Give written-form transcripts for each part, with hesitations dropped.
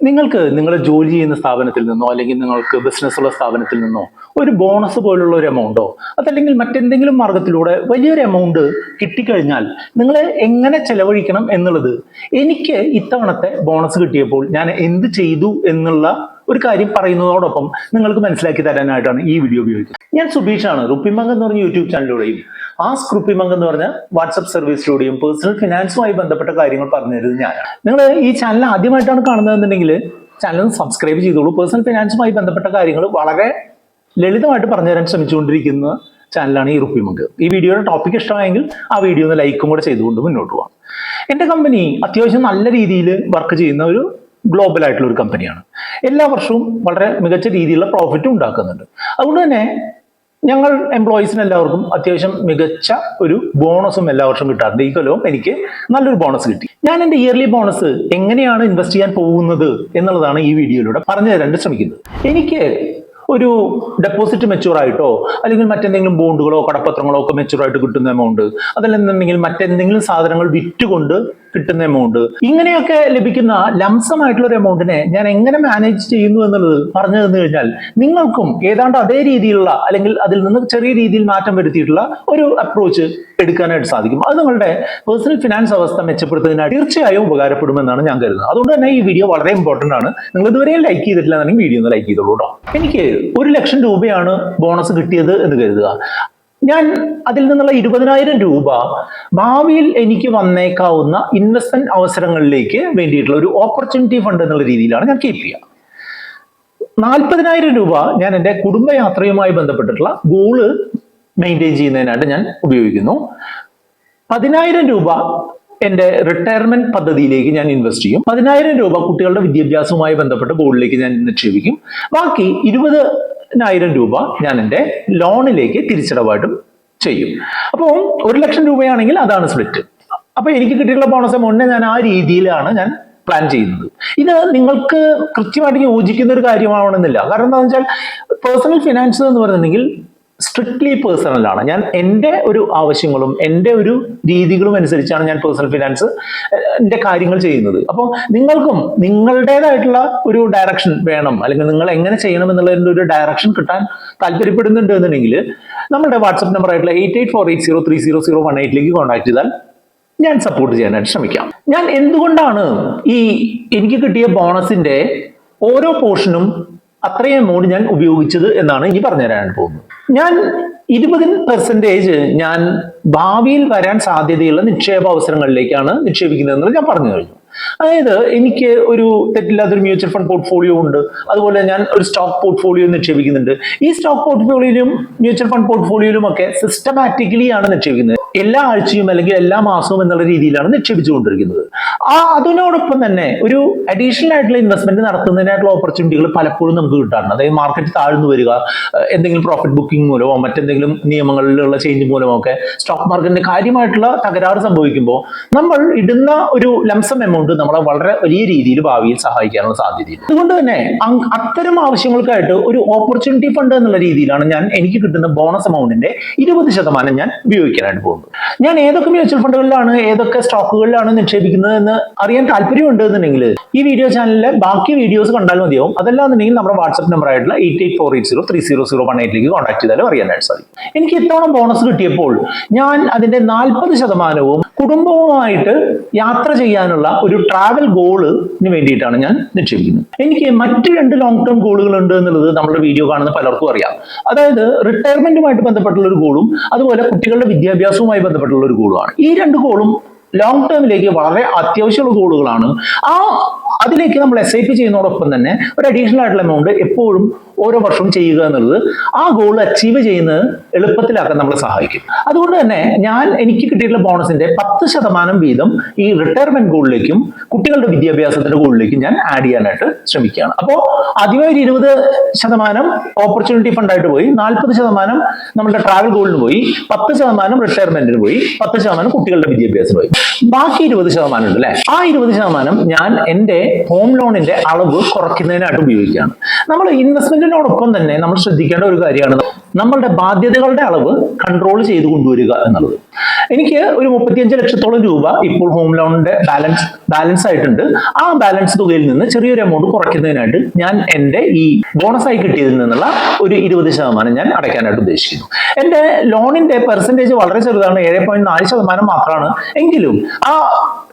നിങ്ങൾക്ക് നിങ്ങളുടെ ജോലി ചെയ്യുന്ന സ്ഥാപനത്തിൽ നിന്നോ അല്ലെങ്കിൽ നിങ്ങൾക്ക് ബിസിനസ്സുള്ള സ്ഥാപനത്തിൽ നിന്നോ ഒരു ബോണസ് പോലുള്ള ഒരു എമൗണ്ടോ അതല്ലെങ്കിൽ മറ്റെന്തെങ്കിലും മാർഗത്തിലൂടെ വലിയൊരു എമൗണ്ട് കിട്ടിക്കഴിഞ്ഞാൽ നിങ്ങൾ എങ്ങനെ ചെലവഴിക്കണം എന്നുള്ളത് എനിക്ക് ഇത്തവണത്തെ ബോണസ് കിട്ടിയപ്പോൾ ഞാൻ എന്ത് ചെയ്തു എന്നുള്ള ഒരു കാര്യം പറയുന്നതോടൊപ്പം നിങ്ങൾക്ക് മനസ്സിലാക്കി തരാനായിട്ടാണ് ഈ വീഡിയോ ഉപയോഗിക്കുന്നത്. ഞാൻ സുബീഷാണ്. റുപ്പിമംഗ് എന്ന് പറഞ്ഞ യൂട്യൂബ് ചാനലിലൂടെയും ആസ്ക് റുപ്പിമംഗ് എന്ന് പറഞ്ഞ വാട്സ്ആപ്പ് സർവീസിലൂടെയും പേഴ്സണൽ ഫിനാൻസുമായി ബന്ധപ്പെട്ട കാര്യങ്ങൾ പറഞ്ഞു തരുന്നത് ഞാനാണ്. നിങ്ങൾ ഈ ചാനൽ ആദ്യമായിട്ടാണ് കാണുന്നതെന്നുണ്ടെങ്കിൽ ചാനൽ സബ്സ്ക്രൈബ് ചെയ്തോളൂ. പേഴ്സണൽ ഫിനാൻസുമായി ബന്ധപ്പെട്ട കാര്യങ്ങൾ വളരെ ലളിതമായിട്ട് പറഞ്ഞു തരാൻ ശ്രമിച്ചുകൊണ്ടിരിക്കുന്ന ചാനലാണ് ഈ റുപ്പിമംഗ്. ഈ വീഡിയോയുടെ ടോപ്പിക് ഇഷ്ടമായെങ്കിൽ ആ വീഡിയോ ഒന്ന് ലൈക്കും കൂടെ ചെയ്തുകൊണ്ട് മുന്നോട്ട് പോകാം. എൻ്റെ കമ്പനി അത്യാവശ്യം നല്ല രീതിയിൽ വർക്ക് ചെയ്യുന്ന ഒരു ഗ്ലോബൽ ആയിട്ടുള്ള ഒരു കമ്പനിയാണ്. എല്ലാ വർഷവും വളരെ മികച്ച രീതിയിലുള്ള പ്രോഫിറ്റ് ഉണ്ടാക്കുന്നുണ്ട്. അതുകൊണ്ട് തന്നെ ഞങ്ങൾ എംപ്ലോയീസിന് എല്ലാവർക്കും അത്യാവശ്യം മികച്ച ഒരു ബോണസും എല്ലാ വർഷവും കിട്ടാറുണ്ട്. ഈ കൊല്ലവും എനിക്ക് നല്ലൊരു ബോണസ് കിട്ടി. ഞാൻ എൻ്റെ ഇയർലി ബോണസ് എങ്ങനെയാണ് ഇൻവെസ്റ്റ് ചെയ്യാൻ പോകുന്നത് എന്നുള്ളതാണ് ഈ വീഡിയോയിലൂടെ പറഞ്ഞു തരാൻ ശ്രമിക്കുന്നത്. എനിക്ക് ഒരു ഡെപ്പോസിറ്റ് മെച്യൂർ ആയിട്ടോ അല്ലെങ്കിൽ മറ്റെന്തെങ്കിലും ബോണ്ടുകളോ കടപ്പത്രങ്ങളോ ഒക്കെ മെച്യൂർ ആയിട്ട് കിട്ടുന്ന എമൗണ്ട്, അതല്ലെന്നുണ്ടെങ്കിൽ മറ്റെന്തെങ്കിലും സാധനങ്ങൾ വിറ്റുകൊണ്ട് കിട്ടുന്ന എമൗണ്ട്, ഇങ്ങനെയൊക്കെ ലഭിക്കുന്ന ലംസമായിട്ടുള്ള ഒരു എമൗണ്ടിനെ ഞാൻ എങ്ങനെ മാനേജ് ചെയ്യുന്നു എന്നുള്ളത് പറഞ്ഞു തന്നു കഴിഞ്ഞാൽ നിങ്ങൾക്കും ഏതാണ്ട് അതേ രീതിയിലുള്ള അല്ലെങ്കിൽ അതിൽ നിന്ന് ചെറിയ രീതിയിൽ മാറ്റം വരുത്തിയിട്ടുള്ള ഒരു അപ്രോച്ച് എടുക്കാനായിട്ട് സാധിക്കും. അത് നിങ്ങളുടെ പേഴ്സണൽ ഫിനാൻസ് അവസ്ഥ മെച്ചപ്പെടുത്തുന്നതിനായി തീർച്ചയായും ഉപകാരപ്പെടുമെന്നാണ് ഞാൻ കരുതുന്നത്. അതുകൊണ്ട് തന്നെ ഈ വീഡിയോ വളരെ ഇമ്പോർട്ടൻ്റ് ആണ്. നിങ്ങൾ ഇതുവരെയും ലൈക്ക് ചെയ്തിട്ടില്ല എന്നുണ്ടെങ്കിൽ വീഡിയോ ഒന്ന് ലൈക്ക് ചെയ്തോളൂ കേട്ടോ. എനിക്ക് 1,00,000 രൂപയാണ് ബോണസ് കിട്ടിയത് എന്ന് കരുതുക. ഞാൻ അതിൽ നിന്നുള്ള 20,000 രൂപ ഭാവിയിൽ എനിക്ക് വന്നേക്കാവുന്ന ഇൻവെസ്റ്റ്മെന്റ് അവസരങ്ങളിലേക്ക് വേണ്ടിയിട്ടുള്ള ഒരു ഓപ്പർച്യൂണിറ്റി ഫണ്ട് എന്നുള്ള രീതിയിലാണ് ഞാൻ കീപ്പ് ചെയ്യുക. 40,000 രൂപ ഞാൻ എൻ്റെ കുടുംബയാത്രയുമായി ബന്ധപ്പെട്ടിട്ടുള്ള ഗോള് മെയിൻറ്റെയിൻ ചെയ്യുന്നതിനായിട്ട് ഞാൻ ഉപയോഗിക്കുന്നു. 10,000 രൂപ എൻ്റെ റിട്ടയർമെന്റ് പദ്ധതിയിലേക്ക് ഞാൻ ഇൻവെസ്റ്റ് ചെയ്യും. 10,000 രൂപ കുട്ടികളുടെ വിദ്യാഭ്യാസവുമായി ബന്ധപ്പെട്ട ഗോളിലേക്ക് ഞാൻ നിക്ഷേപിക്കും. ബാക്കി 20,000 രൂപ ഞാൻ എൻ്റെ ലോണിലേക്ക് തിരിച്ചടവായിട്ടും ചെയ്യും. അപ്പോൾ 1,00,000 രൂപയാണെങ്കിൽ അതാണ് സ്പ്ലിറ്റ്. അപ്പൊ എനിക്ക് കിട്ടിയിട്ടുള്ള ബോണസ് എമൗണ്ടിനെ ഞാൻ ആ രീതിയിലാണ് ഞാൻ പ്ലാൻ ചെയ്യുന്നത്. ഇത് നിങ്ങൾക്ക് കൃത്യമായിട്ട് യോജിക്കുന്ന ഒരു കാര്യമാവണമെന്നില്ല. കാരണം എന്താണെന്ന് വെച്ചാൽ പേഴ്സണൽ ഫിനാൻസ് എന്ന് പറയുന്നുണ്ടെങ്കിൽ സ്ട്രിക്ട്ലി പേഴ്സണലാണ്. ഞാൻ എൻ്റെ ഒരു ആവശ്യങ്ങളും എൻ്റെ ഒരു രീതികളും അനുസരിച്ചാണ് ഞാൻ പേഴ്സണൽ ഫിനാൻസ് എൻ്റെ കാര്യങ്ങൾ ചെയ്യുന്നത്. അപ്പോൾ നിങ്ങൾക്കും നിങ്ങളുടേതായിട്ടുള്ള ഒരു ഡയറക്ഷൻ വേണം, അല്ലെങ്കിൽ നിങ്ങൾ എങ്ങനെ ചെയ്യണം എന്നുള്ളതിൻ്റെ ഒരു ഡയറക്ഷൻ കിട്ടാൻ താല്പര്യപ്പെടുന്നുണ്ട് എന്നുണ്ടെങ്കിൽ നമ്മുടെ വാട്സപ്പ് നമ്പർ ആയിട്ടുള്ള 8848030018 കോൺടാക്ട് ചെയ്താൽ ഞാൻ സപ്പോർട്ട് ചെയ്യാനായിട്ട് ശ്രമിക്കാം. ഞാൻ എന്തുകൊണ്ടാണ് എനിക്ക് കിട്ടിയ ബോണസിന്റെ ഓരോ പോർഷനും അത്രയും എമൗണ്ട് ഞാൻ ഉപയോഗിച്ചത് എന്നാണ് ഇനി പറഞ്ഞു തരാൻ പോകുന്നത്. ഞാൻ 20% ഞാൻ ഭാവിയിൽ വരാൻ സാധ്യതയുള്ള നിക്ഷേപ അവസരങ്ങളിലേക്കാണ് നിക്ഷേപിക്കുന്നത് ഞാൻ പറഞ്ഞു കഴിഞ്ഞു. അതായത് എനിക്ക് ഒരു തെറ്റില്ലാത്തൊരു മ്യൂച്വൽ ഫണ്ട് പോർട്ട്ഫോളിയോ ഉണ്ട്. അതുപോലെ ഞാൻ ഒരു സ്റ്റോക്ക് പോർട്ട്ഫോളിയോ നിക്ഷേപിക്കുന്നുണ്ട്. ഈ സ്റ്റോക്ക് പോർട്ട്ഫോളിയോയിലും മ്യൂച്വൽ ഫണ്ട് പോർട്ട്ഫോളിയോയിലും ഒക്കെ സിസ്റ്റമാറ്റിക്കലി ആണ് നിക്ഷേപിക്കുന്നത്. എല്ലാ ആഴ്ചയും അല്ലെങ്കിൽ എല്ലാ മാസവും എന്നുള്ള രീതിയിലാണ് നിക്ഷേപിച്ചുകൊണ്ടിരിക്കുന്നത്. അതിനോടൊപ്പം തന്നെ ഒരു അഡീഷണൽ ആയിട്ടുള്ള ഇൻവെസ്റ്റ്മെന്റ് നടത്തുന്നതിനായിട്ടുള്ള ഓപ്പർച്യൂണിറ്റികൾ പലപ്പോഴും നമുക്ക് കിട്ടാറുണ്ട്. അതായത് മാർക്കറ്റ് താഴ്ന്നു വരിക, എന്തെങ്കിലും പ്രോഫിറ്റ് ബുക്കിംഗ് മൂലമോ മറ്റെന്തെങ്കിലും നിയമങ്ങളിലുള്ള ചേഞ്ച് മൂലമോ ഒക്കെ സ്റ്റോക്ക് മാർക്കറ്റിന് കാര്യമായിട്ടുള്ള തകരാറ് സംഭവിക്കുമ്പോൾ നമ്മൾ ഇടുന്ന ഒരു ലംസം എമൗണ്ട് നമ്മളെ വളരെ വലിയ രീതിയിൽ ഭാവിയിൽ സഹായിക്കാനുള്ള സാധ്യതയുണ്ട്. അതുകൊണ്ട് തന്നെ അത്തരം ആവശ്യങ്ങൾക്കായിട്ട് ഒരു ഓപ്പർച്യൂണിറ്റി ഫണ്ട് എന്നുള്ള രീതിയിലാണ് എനിക്ക് കിട്ടുന്ന ബോണസ് എമൗണ്ടിന്റെ 20% ഞാൻ ഉപയോഗിക്കാനായിട്ട് പോകുന്നത്. ഞാൻ ഏതൊക്കെ മ്യൂച്വൽ ഫണ്ടുകളിലാണ് ഏതൊക്കെ സ്റ്റോക്കുകളിലാണ് നിക്ഷേപിക്കുന്നത് എന്ന് അറിയാൻ താല്പര്യമുണ്ട് എന്നുണ്ടെങ്കിൽ ഈ വീഡിയോ ചാനലിലെ ബാക്കി വീഡിയോസ് കണ്ടാൽ മതിയാവും. അതല്ലാന്നുണ്ടെങ്കിൽ നമ്മുടെ വാട്സ്ആപ്പ് നമ്പർ ആയിട്ടുള്ള 8848030018 കോൺടാക്ട് ചെയ്താലും അറിയാനായിട്ട് സാധിക്കും. എനിക്ക് ഇത്തവണ ബോണസ് കിട്ടിയപ്പോൾ ഞാൻ അതിന്റെ 40% കുടുംബവുമായിട്ട് യാത്ര ചെയ്യാനുള്ള ഒരു ട്രാവൽ ഗോളിന് വേണ്ടിയിട്ടാണ് ഞാൻ നിക്ഷേപിക്കുന്നത്. എനിക്ക് മറ്റ് 2 ലോങ് ടേം ഗോളുകൾ ഉണ്ട് എന്നുള്ളത് നമ്മുടെ വീഡിയോ കാണുന്ന പലർക്കും അറിയാം. അതായത് റിട്ടയർമെന്റുമായിട്ട് ബന്ധപ്പെട്ടുള്ള ഒരു ഗോളും അതുപോലെ കുട്ടികളുടെ വിദ്യാഭ്യാസവുമായി ബന്ധപ്പെട്ടുള്ള ഒരു ഗോളുമാണ്. ഈ 2 ഗോളും ലോങ് ടേമിലേക്ക് വളരെ അത്യാവശ്യമുള്ള ഗോളുകളാണ്. അതിലേക്ക് നമ്മൾ SIP ചെയ്യുന്നതോടൊപ്പം തന്നെ ഒരു അഡീഷണൽ ആയിട്ടുള്ള എമൗണ്ട് എപ്പോഴും ഓരോ വർഷവും ചെയ്യുക എന്നുള്ളത് ആ ഗോൾ അച്ചീവ് ചെയ്യുന്നത് എളുപ്പത്തിലാക്കാൻ നമ്മളെ സഹായിക്കും. അതുകൊണ്ട് തന്നെ എനിക്ക് കിട്ടിയിട്ടുള്ള ബോണസിന്റെ 10% വീതം ഈ റിട്ടയർമെന്റ് ഗോളിലേക്കും കുട്ടികളുടെ വിദ്യാഭ്യാസത്തിന്റെ ഗോളിലേക്കും ഞാൻ ആഡ് ചെയ്യാനായിട്ട് ശ്രമിക്കുകയാണ്. അപ്പോൾ ആദ്യമേ ഒരു 20% ഓപ്പർച്യൂണിറ്റി ഫണ്ടായിട്ട് പോയി, 40% നമ്മുടെ ട്രാവൽ ഗോളിന് പോയി, 10% റിട്ടയർമെന്റിന് പോയി, 10% കുട്ടികളുടെ വിദ്യാഭ്യാസത്തിന് പോയി. ബാക്കി 20% ഉണ്ട് അല്ലെ? ആ 20% ഞാൻ എൻ്റെ ഹോം ലോണിന്റെ അളവ് കുറയ്ക്കുന്നതിനായിട്ട് ഉപയോഗിക്കുകയാണ്. നമ്മൾ ഇൻവെസ്റ്റ്മെന്റിനോടൊപ്പം തന്നെ നമ്മൾ ശ്രദ്ധിക്കേണ്ട ഒരു കാര്യമാണ് നമ്മളുടെ ബാധ്യതകളുടെ അളവ് കൺട്രോൾ ചെയ്ത് കൊണ്ടുവരിക എന്നുള്ളത്. എനിക്ക് ഒരു 35 ലക്ഷത്തോളം രൂപ ഇപ്പോൾ ഹോം ലോണിന്റെ ബാലൻസ് ആയിട്ടുണ്ട്. ആ ബാലൻസ് തുകയിൽ നിന്ന് ചെറിയൊരു എമൗണ്ട് കുറയ്ക്കുന്നതിനായിട്ട് ഞാൻ എൻ്റെ ഈ ബോണസായി കിട്ടിയതിൽ നിന്നുള്ള ഒരു 20% ഞാൻ അടയ്ക്കാനായിട്ട് ഉദ്ദേശിക്കുന്നു. എൻ്റെ ലോണിന്റെ പെർസെൻറ്റേജ് വളരെ ചെറുതാണ്, 7.4% മാത്രമാണ്. എങ്കിലും ആ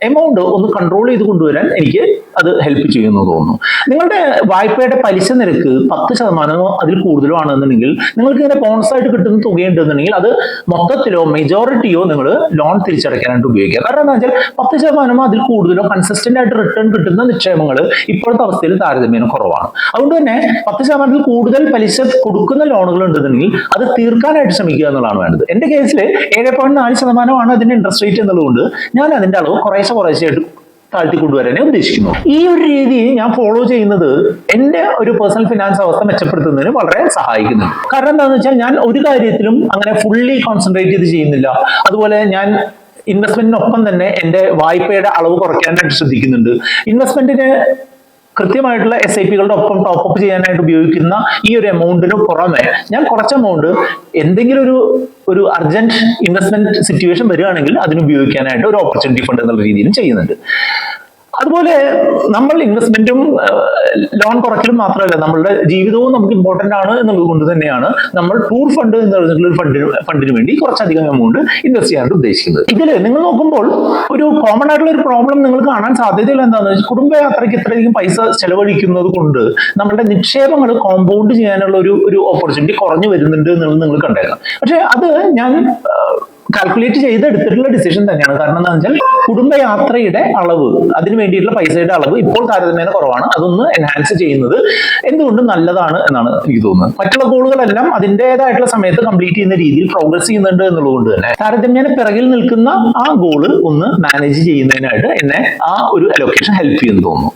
എമൗണ്ട് ഒന്ന് കൺട്രോൾ ചെയ്ത് കൊണ്ടുവരാൻ എനിക്ക് അത് ഹെൽപ്പ് ചെയ്യുമെന്ന് തോന്നുന്നു. നിങ്ങളുടെ വായ്പയുടെ പലിശ നിരക്ക് 10% അതിൽ കൂടുതലോ ആണെന്നുണ്ടെങ്കിൽ നിങ്ങൾക്ക് ഇങ്ങനെ ബോണസായിട്ട് കിട്ടുന്ന തുകയുണ്ടെന്നുണ്ടെങ്കിൽ അത് മൊത്തത്തിലോ മെജോറിറ്റിയോ നിങ്ങൾ ലോൺ തിരിച്ചടയ്ക്കാനായിട്ട് ഉപയോഗിക്കുക. കാരണം എന്താ വെച്ചാൽ 10% അതിൽ കൂടുതലോ കൺസിസ്റ്റന്റ് ആയിട്ട് റിട്ടേൺ കിട്ടുന്ന നിക്ഷേപങ്ങൾ ഇപ്പോഴത്തെ അവസ്ഥയിൽ താരതമ്യേന കുറവാണ്. അതുകൊണ്ട് തന്നെ 10% കൂടുതൽ പലിശ കൊടുക്കുന്ന ലോണുകൾ ഉണ്ടെന്നുണ്ടെങ്കിൽ അത് തീർക്കാനായിട്ട് ശ്രമിക്കുക എന്നുള്ളതാണ് വേണ്ടത്. എന്റെ കേസിൽ 7.4% അതിന്റെ ഇൻട്രസ്റ്റ് റേറ്റ് എന്നുള്ളതുകൊണ്ട് ഞാൻ അതിന്റെ അളവ് കുറേശ്ശെയായിട്ട് താഴ്ത്തിക്കൊണ്ടുവരാനേ ഉദ്ദേശിക്കുന്നു. ഈ ഒരു രീതി ഞാൻ ഫോളോ ചെയ്യുന്നത് എന്റെ ഒരു പേഴ്സണൽ ഫിനാൻസ് അവസ്ഥ മെച്ചപ്പെടുത്തുന്നതിന് വളരെ സഹായിക്കുന്നുണ്ട്. കാരണം എന്താണെന്ന് വെച്ചാൽ ഞാൻ ഒരു കാര്യത്തിലും അങ്ങനെ ഫുള്ളി കോൺസെൻട്രേറ്റ് ചെയ്ത് ചെയ്യുന്നില്ല. അതുപോലെ ഞാൻ ഇൻവെസ്റ്റ്മെന്റിനൊപ്പം തന്നെ എന്റെ വായ്പയുടെ അളവ് കുറയ്ക്കാനായിട്ട് ശ്രദ്ധിക്കുന്നുണ്ട്. ഇൻവെസ്റ്റ്മെന്റിന് കൃത്യമായിട്ടുള്ള SIP-കളുടെ ഒപ്പം ടോപ്പപ്പ് ചെയ്യാനായിട്ട് ഉപയോഗിക്കുന്ന ഈ ഒരു എമൗണ്ടിന് പുറമെ ഞാൻ കുറച്ച് എമൗണ്ട് എന്തെങ്കിലും ഒരു അർജന്റ് ഇൻവെസ്റ്റ്മെന്റ് സിറ്റുവേഷൻ വരികയാണെങ്കിൽ അതിന് ഉപയോഗിക്കാനായിട്ട് ഒരു ഓപ്പർച്യൂണിറ്റി ഫണ്ട് എന്നുള്ള രീതിയിലും ചെയ്യുന്നുണ്ട്. അതുപോലെ നമ്മൾ ഇൻവെസ്റ്റ്മെന്റും ലോൺ കുറയ്ക്കലും മാത്രമല്ല, നമ്മളുടെ ജീവിതവും നമുക്ക് ഇമ്പോർട്ടന്റ് ആണ് എന്നുള്ളത് കൊണ്ട് തന്നെയാണ് നമ്മൾ ടൂർ ഫണ്ട് എന്നുള്ള ഒരു ഫണ്ടിന് വേണ്ടി കുറച്ചധികം എമൗണ്ട് ഇൻവെസ്റ്റ് ചെയ്യാനായിട്ട് ഉദ്ദേശിക്കുന്നത്. ഇതിൽ നിങ്ങൾ നോക്കുമ്പോൾ ഒരു കോമൺ ആയിട്ടുള്ള ഒരു പ്രോബ്ലം നിങ്ങൾ കാണാൻ സാധ്യതയുള്ള എന്താണെന്ന് വെച്ചാൽ, കുടുംബയാത്രയ്ക്ക് ഇത്രയധികം പൈസ ചെലവഴിക്കുന്നത് കൊണ്ട് നമ്മളുടെ നിക്ഷേപങ്ങൾ കോമ്പൗണ്ട് ചെയ്യാനുള്ള ഒരു ഓപ്പർച്യൂണിറ്റി കുറഞ്ഞു വരുന്നുണ്ട് എന്നുള്ളത് നിങ്ങൾ കണ്ടേക്കാം. പക്ഷെ അത് ഞാൻ കാൽക്കുലേറ്റ് ചെയ്തെടുത്തിട്ടുള്ള ഡിസിഷൻ തന്നെയാണ്. കാരണം എന്താണെന്ന് വെച്ചാൽ കുടുംബയാത്രയുടെ അളവ്, അതിന് വേണ്ടിയിട്ടുള്ള പൈസയുടെ അളവ് ഇപ്പോൾ താരതമ്യേന കുറവാണ്. അതൊന്ന് എൻഹാൻസ് ചെയ്യുന്നത് എന്തുകൊണ്ടും നല്ലതാണ് എന്നാണ് എനിക്ക് തോന്നുന്നത്. മറ്റുള്ള ഗോളുകളെല്ലാം അതിൻ്റെതായിട്ടുള്ള സമയത്ത് കംപ്ലീറ്റ് ചെയ്യുന്ന രീതിയിൽ പ്രോഗ്രസ് ചെയ്യുന്നുണ്ട് എന്നുള്ളതുകൊണ്ട് തന്നെ താരതമ്യേന പിറകിൽ നിൽക്കുന്ന ആ ഗോള് ഒന്ന് മാനേജ് ചെയ്യുന്നതിനായിട്ട് എന്നെ ആ ഒരു അലോക്കേഷൻ ഹെൽപ്പ് ചെയ്യുമെന്ന് തോന്നുന്നു.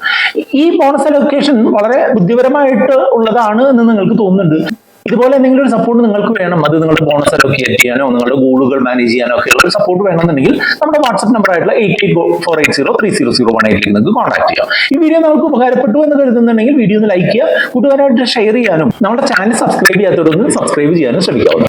ഈ ബോണസ് അലോക്കേഷൻ വളരെ ബുദ്ധിപരമായിട്ട് ഉള്ളതാണ് എന്ന് നിങ്ങൾക്ക് തോന്നുന്നുണ്ട്. ഇതുപോലെ എന്തെങ്കിലും ഒരു സപ്പോർട്ട് നിങ്ങൾക്ക് വേണം, അത് നിങ്ങളുടെ ബോണസ് അലോക്കേറ്റ് ചെയ്യാനോ നിങ്ങളുടെ ഗോളുകൾ മാനേജ് ചെയ്യാനോ ഒക്കെ ഉള്ള ഒരു സപ്പോർട്ട് വേണമെന്നുണ്ടെങ്കിൽ നമ്മുടെ വാട്സ്ആപ്പ് നമ്പർ ആയിട്ടുള്ള 8848030018 നിങ്ങൾക്ക് കോൺടാക്ട് ചെയ്യാം. ഈ വീഡിയോ നമുക്ക് ഉപകാരപ്പെട്ടു എന്ന് കരുതുന്നുണ്ടെങ്കിൽ വീഡിയോ ഒന്ന് ലൈക്ക് ചെയ്യുക, കൂട്ടുകാരായിട്ട് ഷെയർ ചെയ്യാനും നമ്മുടെ ചാനൽ സബ്സ്ക്രൈബ് ചെയ്യാത്തവരൊന്ന് സബ്സ്ക്രൈബ് ചെയ്യാനും ശ്രമിക്കാവുന്നതാണ്.